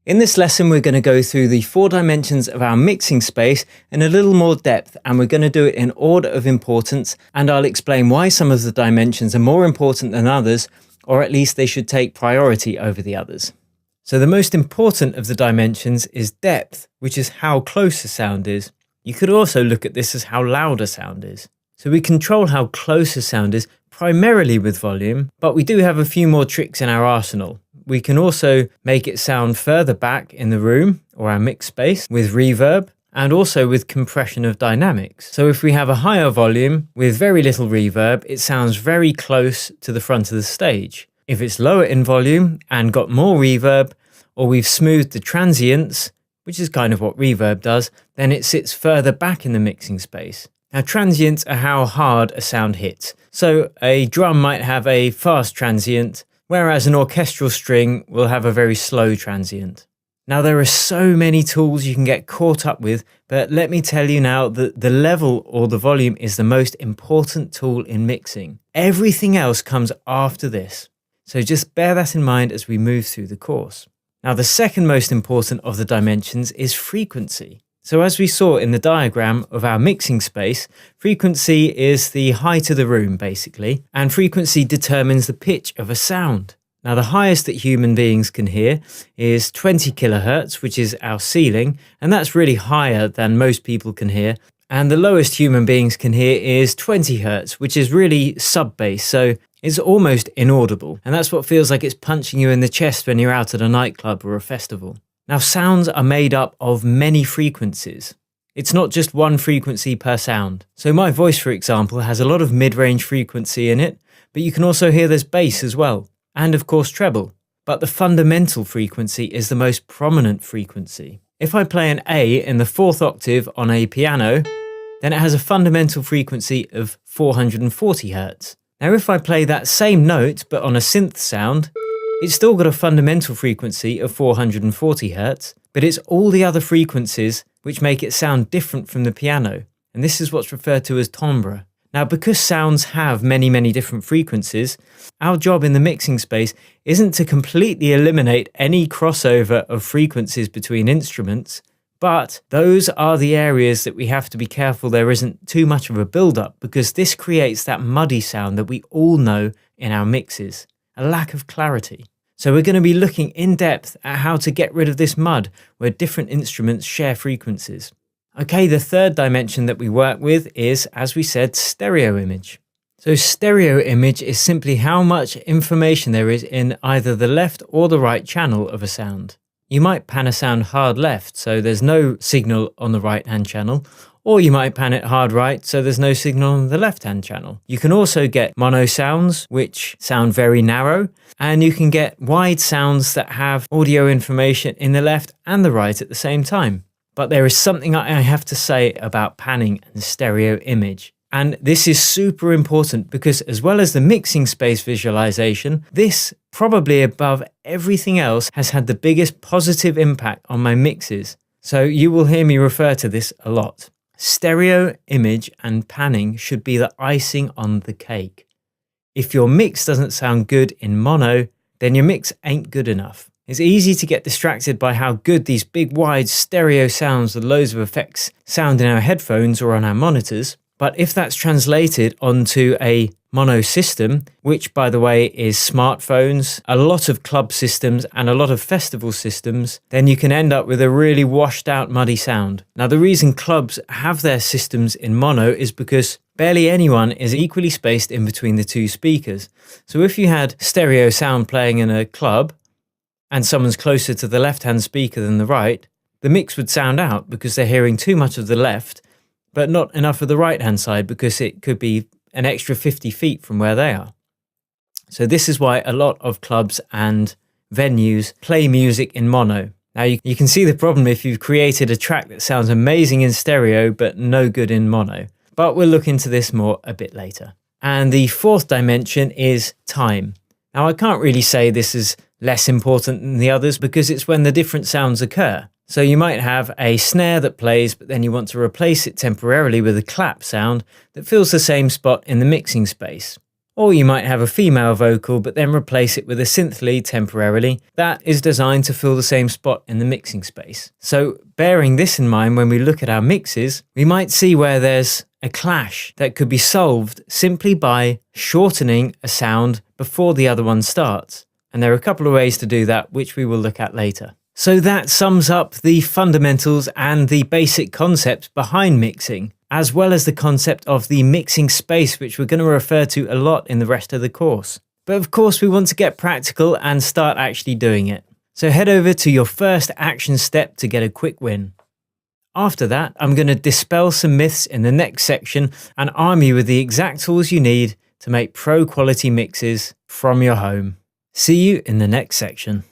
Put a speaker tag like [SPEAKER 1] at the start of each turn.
[SPEAKER 1] In this lesson, we're going to go through the 4 dimensions of our mixing space in a little more depth, and we're going to do it in order of importance, and I'll explain why some of the dimensions are more important than others, or at least they should take priority over the others. So the most important of the dimensions is depth, which is how close a sound is. You could also look at this as how loud a sound is. So we control how close a sound is primarily with volume, but we do have a few more tricks in our arsenal. We can also make it sound further back in the room or our mix space with reverb and also with compression of dynamics. So if we have a higher volume with very little reverb, it sounds very close to the front of the stage. If it's lower in volume and got more reverb, or we've smoothed the transients, which is kind of what reverb does, then it sits further back in the mixing space. Now, transients are how hard a sound hits. So a drum might have a fast transient, whereas an orchestral string will have a very slow transient. Now, there are so many tools you can get caught up with, but let me tell you now that the level or the volume is the most important tool in mixing. Everything else comes after this. So just bear that in mind as we move through the course. Now, the second most important of the dimensions is frequency. So as we saw in the diagram of our mixing space, frequency is the height of the room basically, and frequency determines the pitch of a sound. Now, the highest that human beings can hear is 20 kilohertz, which is our ceiling, and that's really higher than most people can hear. And the lowest human beings can hear is 20 hertz, which is really sub-bass, so it's almost inaudible. And that's what feels like it's punching you in the chest when you're out at a nightclub or a festival. Now, sounds are made up of many frequencies. It's not just one frequency per sound. So my voice, for example, has a lot of mid-range frequency in it, but you can also hear there's bass as well, and of course treble. But the fundamental frequency is the most prominent frequency. If I play an A in the 4th octave on a piano, then it has a fundamental frequency of 440 hertz. Now, if I play that same note but on a synth sound, it's still got a fundamental frequency of 440 hertz, but it's all the other frequencies which make it sound different from the piano. And this is what's referred to as timbre. Now, because sounds have many, many different frequencies, our job in the mixing space isn't to completely eliminate any crossover of frequencies between instruments, but those are the areas that we have to be careful there isn't too much of a build-up, because this creates that muddy sound that we all know in our mixes, a lack of clarity. So we're going to be looking in depth at how to get rid of this mud where different instruments share frequencies. Okay, the third dimension that we work with is, as we said, stereo image. So stereo image is simply how much information there is in either the left or the right channel of a sound. You might pan a sound hard left, so there's no signal on the right-hand channel, or you might pan it hard right, so there's no signal on the left-hand channel. You can also get mono sounds, which sound very narrow, and you can get wide sounds that have audio information in the left and the right at the same time. But there is something I have to say about panning and stereo image. And this is super important because, as well as the mixing space visualization, this, probably above everything else, has had the biggest positive impact on my mixes. So you will hear me refer to this a lot. Stereo image and panning should be the icing on the cake. If your mix doesn't sound good in mono, then your mix ain't good enough. It's easy to get distracted by how good these big wide stereo sounds with loads of effects sound in our headphones or on our monitors. But if that's translated onto a mono system, which by the way is smartphones, a lot of club systems and a lot of festival systems, then you can end up with a really washed out muddy sound. Now, the reason clubs have their systems in mono is because barely anyone is equally spaced in between the two speakers. So if you had stereo sound playing in a club and someone's closer to the left-hand speaker than the right, the mix would sound out because they're hearing too much of the left but not enough of the right-hand side because it could be an extra 50 feet from where they are. So this is why a lot of clubs and venues play music in mono. Now you can see the problem if you've created a track that sounds amazing in stereo but no good in mono. But we'll look into this more a bit later. And the 4th dimension is time. Now I can't really say this is less important than the others because it's when the different sounds occur. So you might have a snare that plays, but then you want to replace it temporarily with a clap sound that fills the same spot in the mixing space. Or you might have a female vocal but then replace it with a synth lead temporarily. That is designed to fill the same spot in the mixing space. So bearing this in mind when we look at our mixes, we might see where there's a clash that could be solved simply by shortening a sound before the other one starts. And there are a couple of ways to do that, which we will look at later. So that sums up the fundamentals and the basic concepts behind mixing, as well as the concept of the mixing space, which we're going to refer to a lot in the rest of the course. But of course, we want to get practical and start actually doing it. So head over to your first action step to get a quick win. After that, I'm going to dispel some myths in the next section and arm you with the exact tools you need to make pro quality mixes from your home. See you in the next section.